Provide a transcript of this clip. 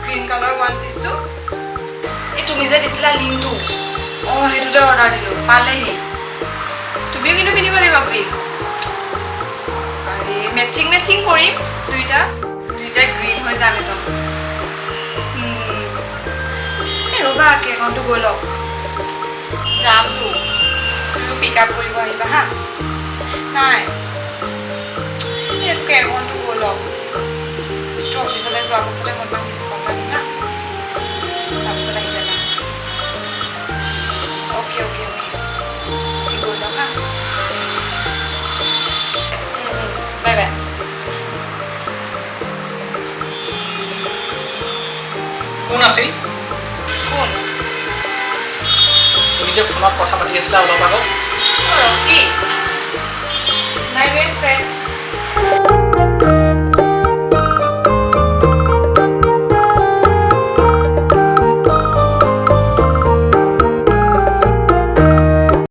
green colour one পিচটো এই তুমি যে দিছিলা লিংকটো অঁ সেইটোতে অৰ্ডাৰ দিলোঁ পালেহি তুমিও কিন্তু পিন্ধিব লাগিব গ্ৰীণ আৰে মেচিং কৰিম দুইটাই গ্ৰীণ হৈ যাম একদম ৰ'বা কেকনটো গৈ লওক যামতো তুমিও পিক আপ কৰিব আহিবা হা নাই কেকনটো গৈ লওক অফিচলৈ যোৱাৰ পাছতে মই তোমাক ডিছকাউণ্ট দিম না তাৰপিছত আহি যাবা অ'কে গৈ লওক হা বাই বাই কোন আছিল কোন তুমি যে ফোনত কথা পাতি আছিলা অলপ আগত কি মাই বেষ্ট ফ্ৰেণ্ড